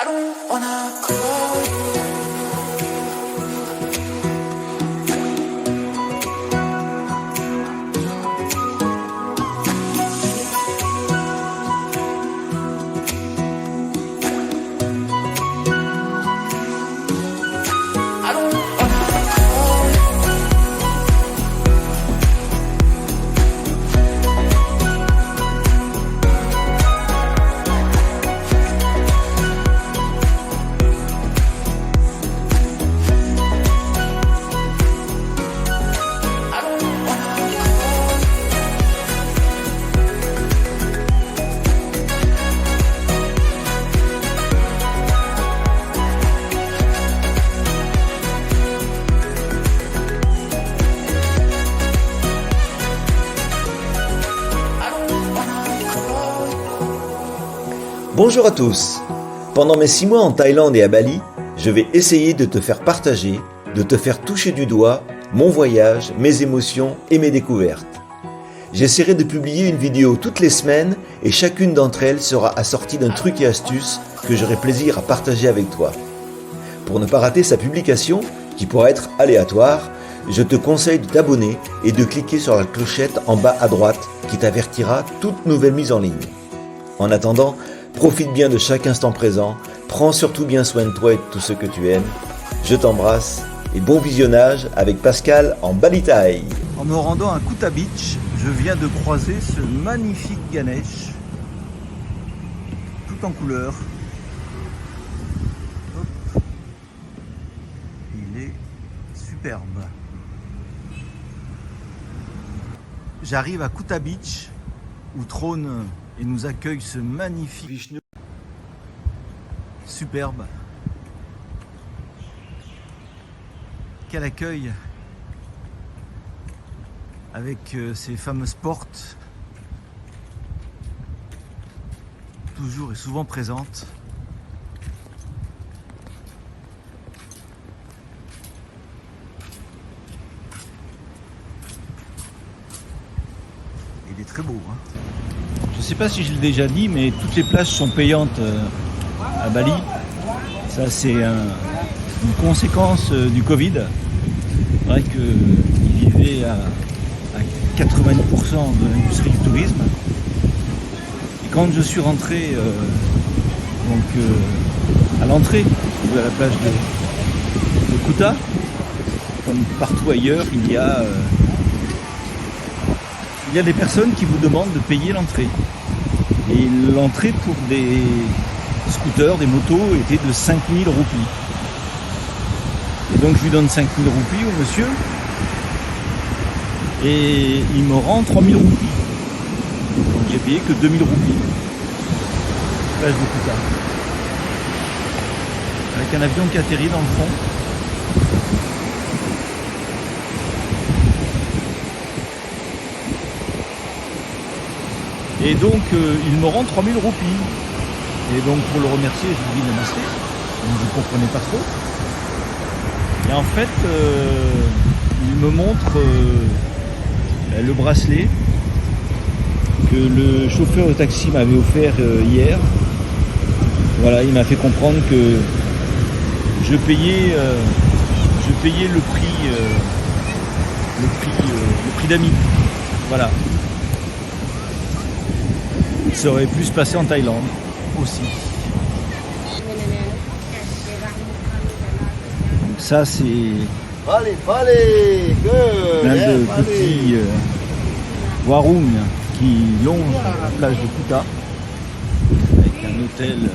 don't wanna call you. Bonjour à tous. Pendant mes 6 mois en Thaïlande et à Bali, je vais essayer de te faire partager, de te faire toucher du doigt mon voyage, mes émotions et mes découvertes. J'essaierai de publier une vidéo toutes les semaines et chacune d'entre elles sera assortie d'un truc et astuce que j'aurai plaisir à partager avec toi. Pour ne pas rater sa publication, qui pourra être aléatoire, je te conseille de t'abonner et de cliquer sur la clochette en bas à droite qui t'avertira toute nouvelle mise en ligne. En attendant, profite bien de chaque instant présent, prends surtout bien soin de toi et de tous ceux que tu aimes. Je t'embrasse et bon visionnage avec Pascal en Bali Thaï. En me rendant à Kuta Beach, je viens de croiser ce magnifique Ganesh, tout en couleur. Hop. Il est superbe. J'arrive à Kuta Beach où trône et nous accueille ce magnifique Vishnu. Superbe. Quel accueil avec ces fameuses portes toujours et souvent présentes. Il est très beau, hein. Je ne sais pas si je l'ai déjà dit, mais toutes les plages sont payantes à Bali. Ça, c'est une conséquence du Covid. C'est vrai qu'ils vivaient à 90% de l'industrie du tourisme. Et quand je suis rentré à l'entrée de la plage de Kuta, comme partout ailleurs, il y a des personnes qui vous demandent de payer l'entrée. Et l'entrée pour des scooters, des motos, était de 5000 roupies. Et donc je lui donne 5000 roupies au monsieur. Et il me rend 3000 roupies. Donc j'ai payé que 2000 roupies. Plage de Kuta. Avec un avion qui atterrit dans le fond. Et donc il me rend 3000 roupies. Et donc pour le remercier, je lui dis namasté. Donc je ne comprenais pas trop. Et en fait, il me montre le bracelet que le chauffeur de taxi m'avait offert hier. Voilà, il m'a fait comprendre que je payais le prix d'amis. Voilà. Ça aurait pu se passer en Thaïlande aussi. Donc ça c'est l'un de petits warung qui longe la plage de Kuta avec un hôtel,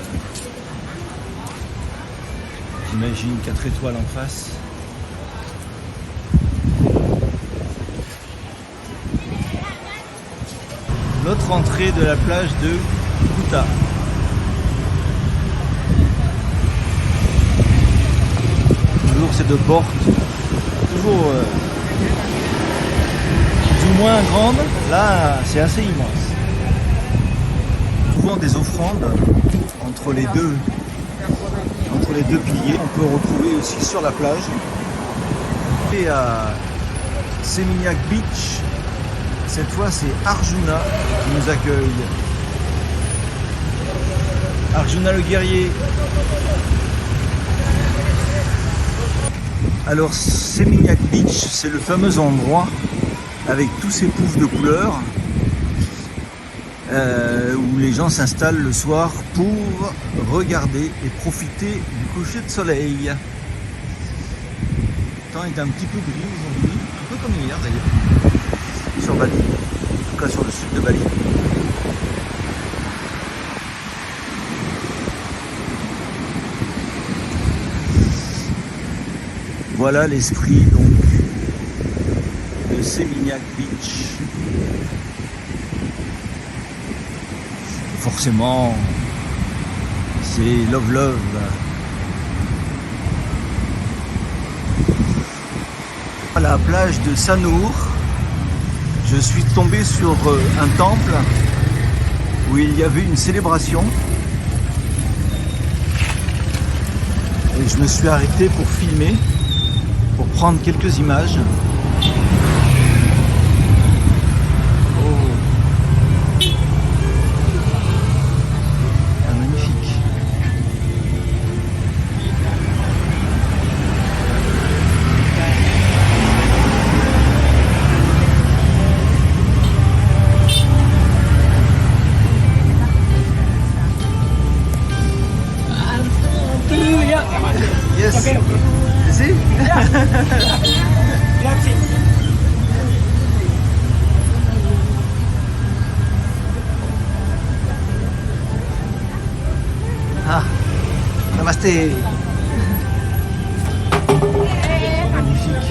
j'imagine 4 étoiles en face. L'autre entrée de la plage de Kuta. Toujours ces deux portes, toujours plus ou moins grandes. Là, c'est assez immense. Souvent des offrandes entre les deux piliers. On peut retrouver aussi sur la plage. Et à Seminyak Beach. Cette fois, c'est Arjuna qui nous accueille. Arjuna le guerrier. Alors Seminyak Beach, c'est le fameux endroit avec tous ces poufs de couleurs où les gens s'installent le soir pour regarder et profiter du coucher de soleil. Le temps est un petit peu gris aujourd'hui, un peu comme hier d'ailleurs, sur Bali, en tout cas sur le sud de Bali. Voilà l'esprit donc de Seminyak Beach. Forcément, c'est love love. À la plage de Sanur, je suis tombé sur un temple où il y avait une célébration. Et je me suis arrêté pour filmer, pour prendre quelques images. Yes. You see? Ah, namasté. Magnifique.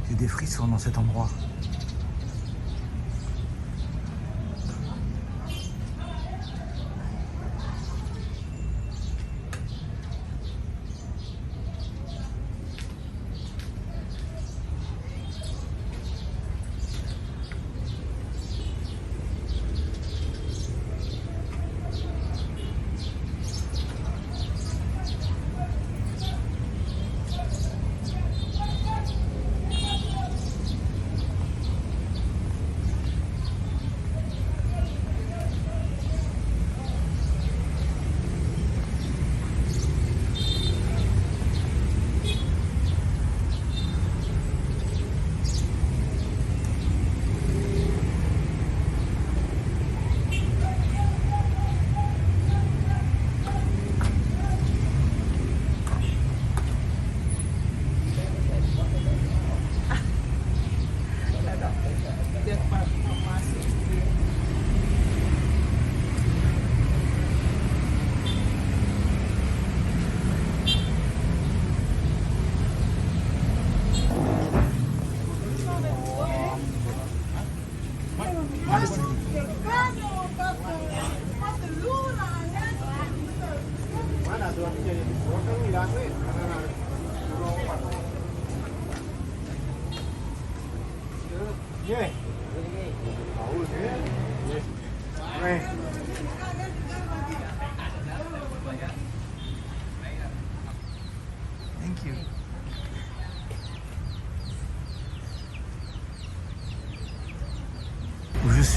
J'ai des frissons dans cet endroit.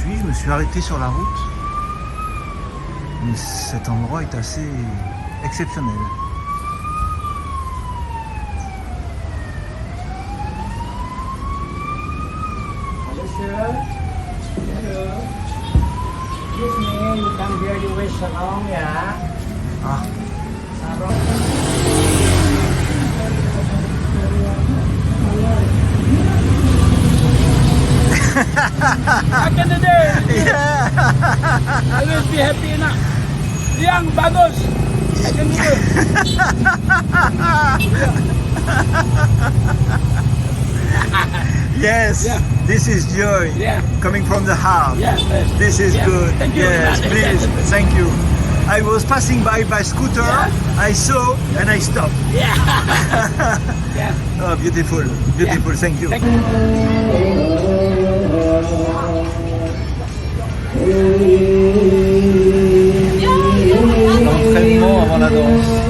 je me suis arrêté sur la route. Mais cet endroit est assez exceptionnel. Ah. Akan ada. Always be happy nak. Yang bagus. Akan ada. Yes, Yeah. this is joy Yeah. coming from the heart. Yeah, yes. This is Yeah. good. Thank you. Yes, please. Thank you. I was passing by scooter. Yeah. I saw and I stopped. Yeah. Yeah. Oh, beautiful, beautiful. Thank you. Thank you. L'entraînement avant la danse.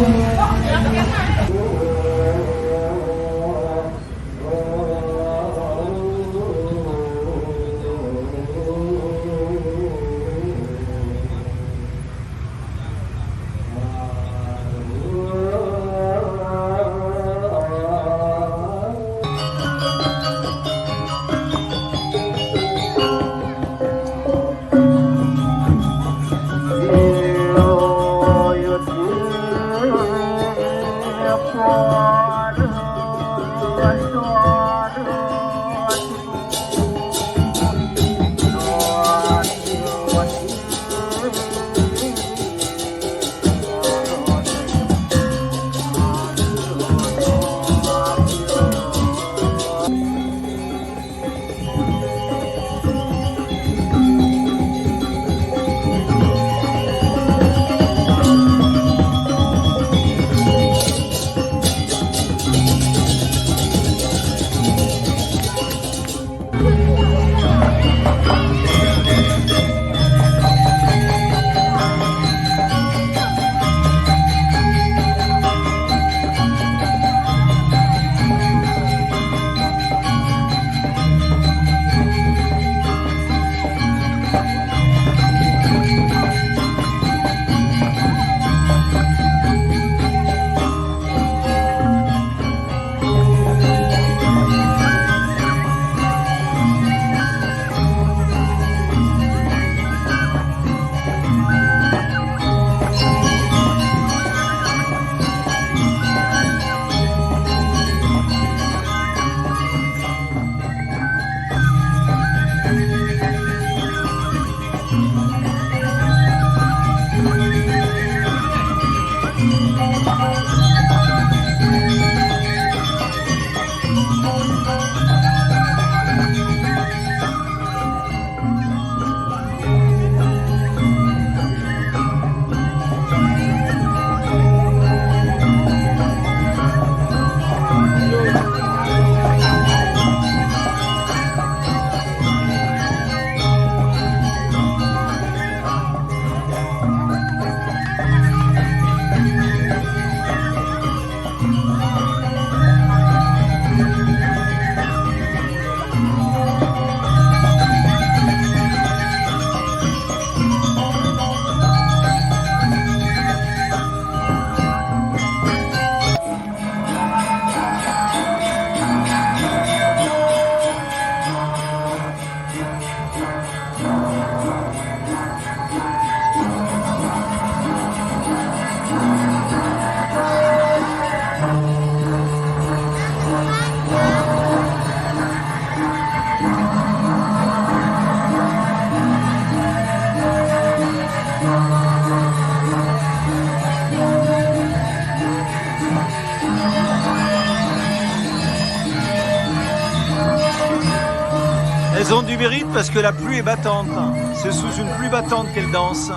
Elles ont du mérite parce que la pluie est battante. C'est sous une pluie battante qu'elles dansent.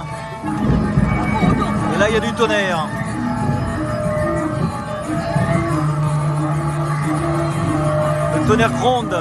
Et là, il y a du tonnerre. Le tonnerre gronde.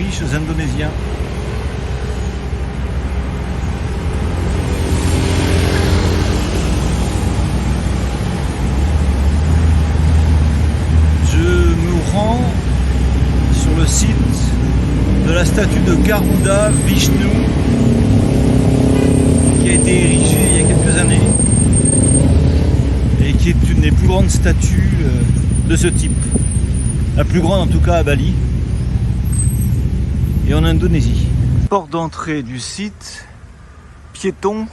riches indonésiens. Je me rends sur le site de la statue de Garuda Vishnu qui a été érigée il y a quelques années et qui est une des plus grandes statues de ce type. La plus grande en tout cas à Bali et en Indonésie. Les portes d'entrée du site piétons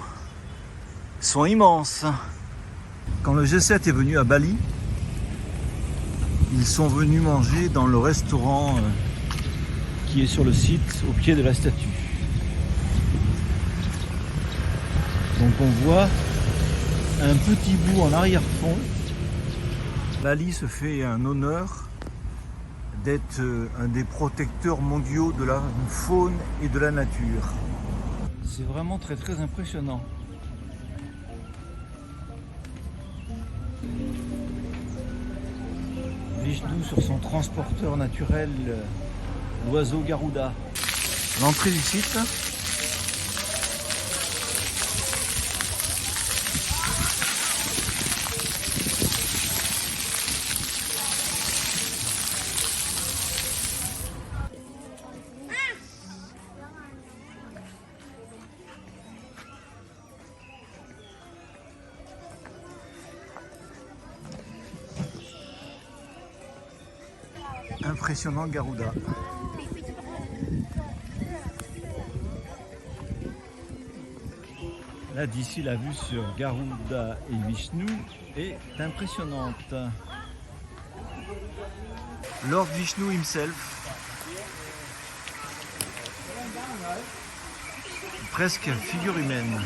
sont immenses. Quand le G7 est venu à Bali, ils sont venus manger dans le restaurant qui est sur le site au pied de la statue. Donc on voit un petit bout en arrière-fond. Bali se fait un honneur d'être un des protecteurs mondiaux de la faune et de la nature. C'est vraiment très très impressionnant. Vishnu sur son transporteur naturel, l'oiseau Garuda. L'entrée du site. Impressionnant Garuda. Là d'ici la vue sur Garuda et Vishnu est impressionnante. Lord Vishnu himself, presque figure humaine.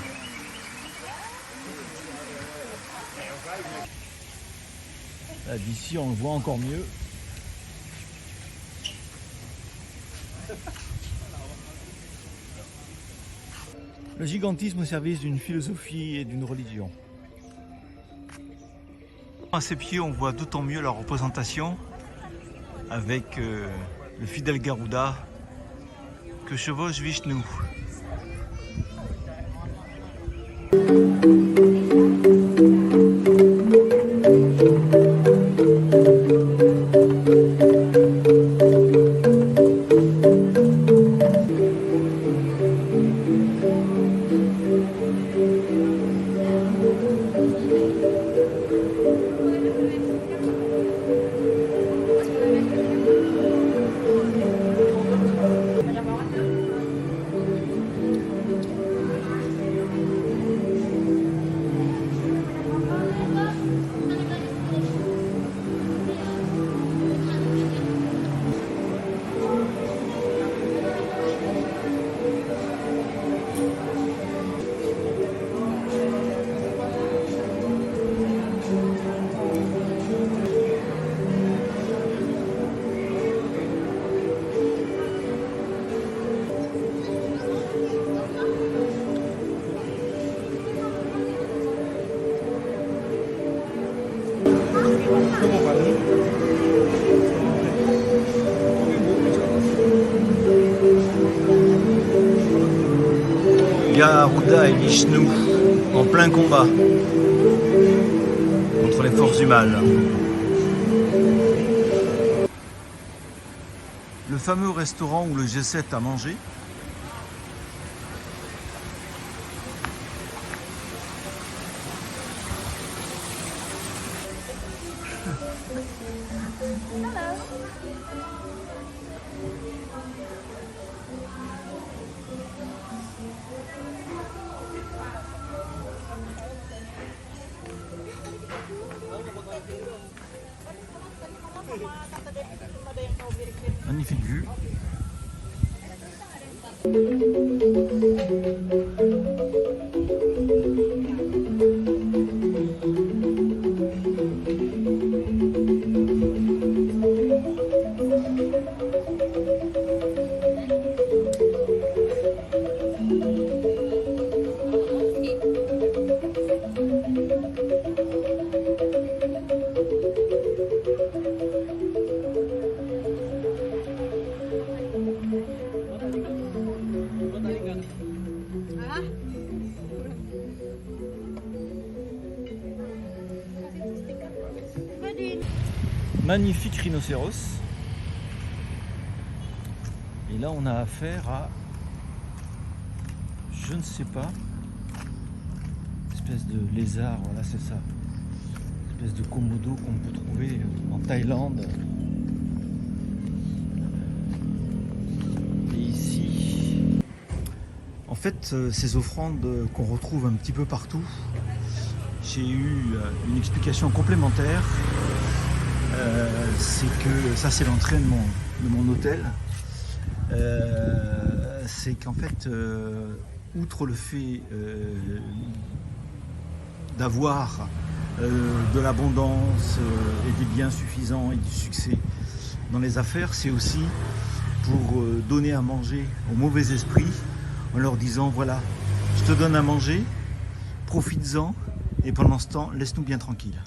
Là d'ici on le voit encore mieux. Le gigantisme au service d'une philosophie et d'une religion. À ses pieds, on voit d'autant mieux la représentation avec le fidèle Garuda que chevauche Vishnu. Garuda et Vishnu en plein combat contre les forces du mal. Le fameux restaurant où le G7 a mangé. Magnifique vue. magnifique rhinocéros. Et là, on a affaire à, je ne sais pas, espèce de lézard, voilà, c'est ça. Espèce de komodo qu'on peut trouver en Thaïlande. Et ici, en fait, ces offrandes qu'on retrouve un petit peu partout, j'ai eu une explication complémentaire. C'est que ça, c'est l'entrée de mon hôtel. C'est qu'en fait, outre le fait d'avoir de l'abondance et des biens suffisants et du succès dans les affaires, c'est aussi pour donner à manger aux mauvais esprits en leur disant voilà, je te donne à manger, profites-en et pendant ce temps, laisse-nous bien tranquilles.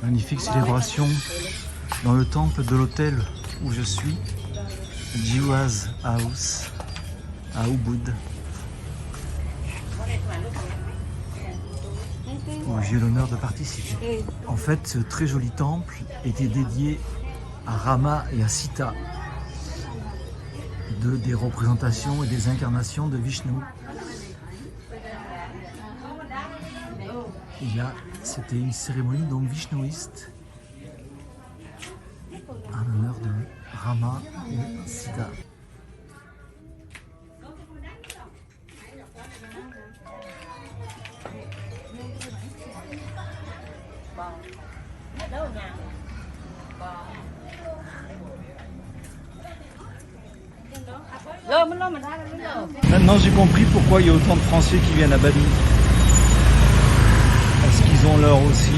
Magnifique célébration dans le temple de l'hôtel où je suis, Jiwa's House, à Ubud, où j'ai eu l'honneur de participer. En fait, ce très joli temple était dédié à Rama et à Sita, des représentations et des incarnations de Vishnu. Et là, c'était une cérémonie donc vishnouiste en l'honneur de Rama et Sita. Maintenant j'ai compris pourquoi il y a autant de Français qui viennent à Bali. Parce qu'ils ont leur aussi,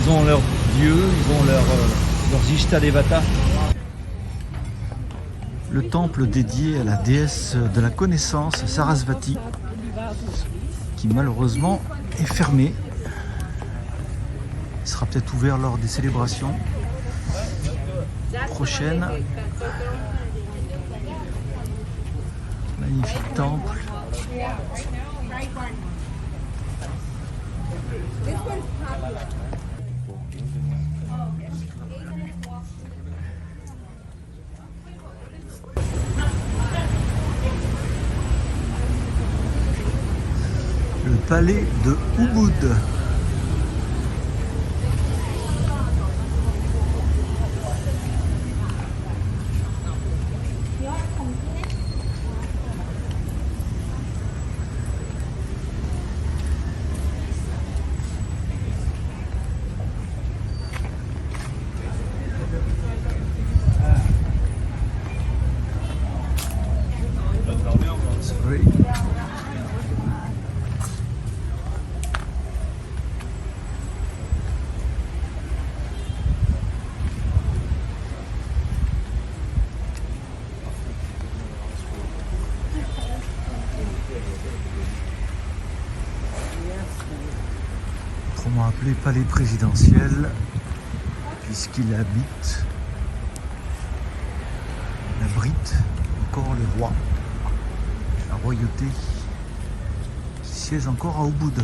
ils ont leurs dieux, ils ont leurs Ishtadevata. Le temple dédié à la déesse de la connaissance, Sarasvati, qui malheureusement est fermé. Il sera peut-être ouvert lors des célébrations prochaines. Magnifique temple. Le palais de Ubud. autrement appelé palais présidentiel, puisqu'il habite, il abrite encore les rois, la royauté qui siège encore à Ubud.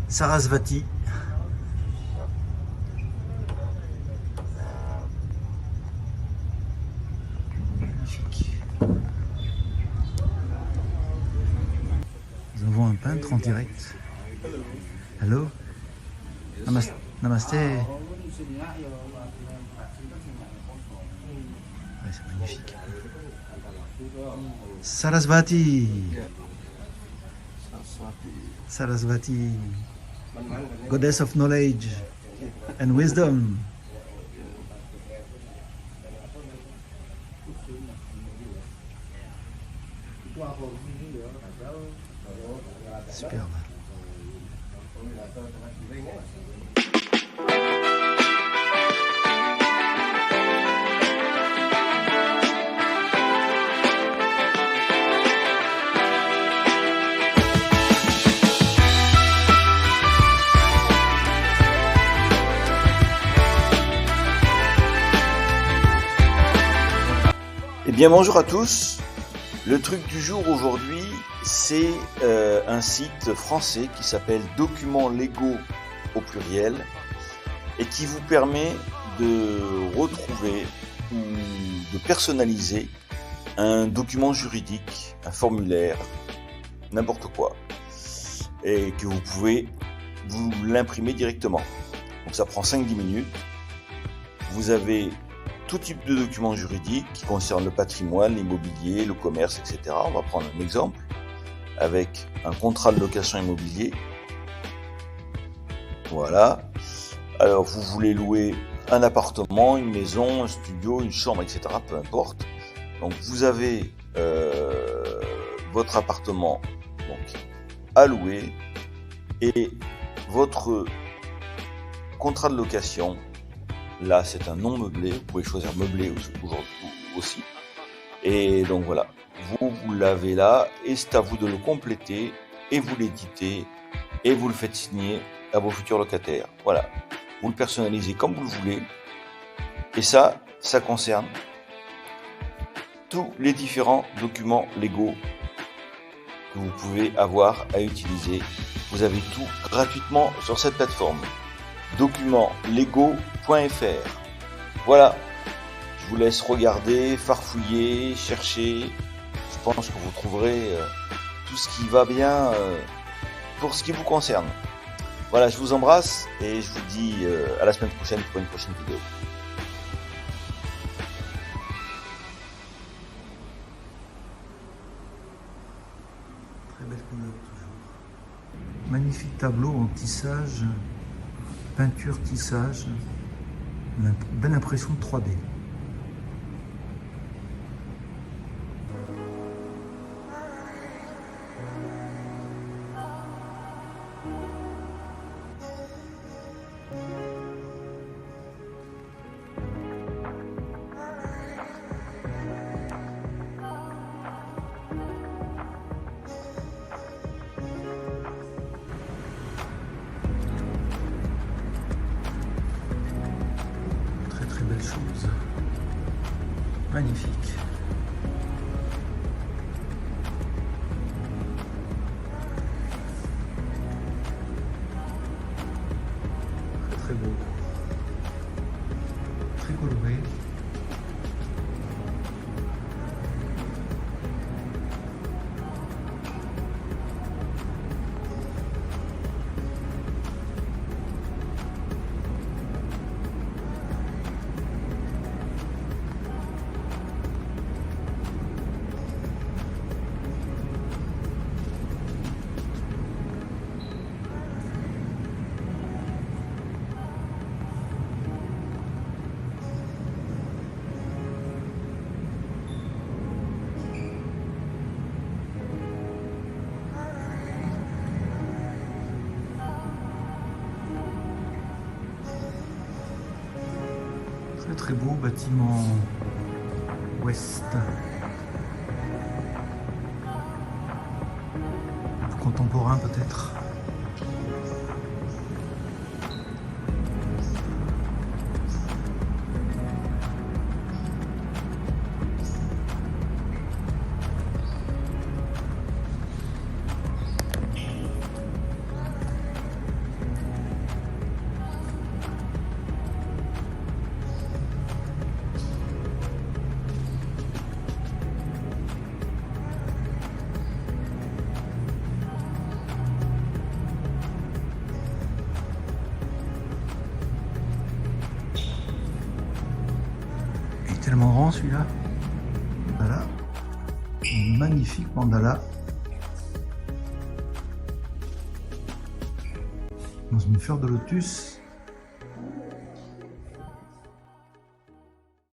Sarasvati. Magnifique. Nous avons un peintre en direct. Hello. Namaste. Ouais, c'est magnifique. Sarasvati. Sarasvati. Goddess of knowledge and wisdom. Superbe. Eh bien bonjour à tous. Le truc du jour aujourd'hui, c'est un site français qui s'appelle Documents Légaux au pluriel et qui vous permet de retrouver ou de personnaliser un document juridique, un formulaire, n'importe quoi, et que vous pouvez vous l'imprimer directement. Donc ça prend 5-10 minutes. Vous avez tout type de documents juridiques qui concernent le patrimoine, l'immobilier, le commerce, etc. On va prendre un exemple avec un contrat de location immobilier. Voilà. Alors vous voulez louer un appartement, une maison, un studio, une chambre, etc. Peu importe. Donc vous avez votre appartement donc, à louer et votre contrat de location. Là, c'est un non meublé. Vous pouvez choisir meublé aussi. Et donc voilà, vous l'avez là et c'est à vous de le compléter et vous l'éditez et vous le faites signer à vos futurs locataires. Voilà, vous le personnalisez comme vous le voulez. Et ça concerne tous les différents documents légaux que vous pouvez avoir à utiliser. Vous avez tout gratuitement sur cette plateforme. documentslegaux.fr. Voilà, je vous laisse regarder, farfouiller, chercher. Je pense que vous trouverez tout ce qui va bien pour ce qui vous concerne. Voilà, je vous embrasse et je vous dis à la semaine prochaine pour une prochaine vidéo. Très belle couleur toujours. Magnifique tableau en tissage. Peinture, tissage, une belle impression de 3D. Belle chose. Magnifique. Très très beau. Très coloré. Très beau bâtiment ouest contemporain peut-être. Il est tellement grand celui-là. Mandala. Un magnifique mandala. Dans une fleur de lotus.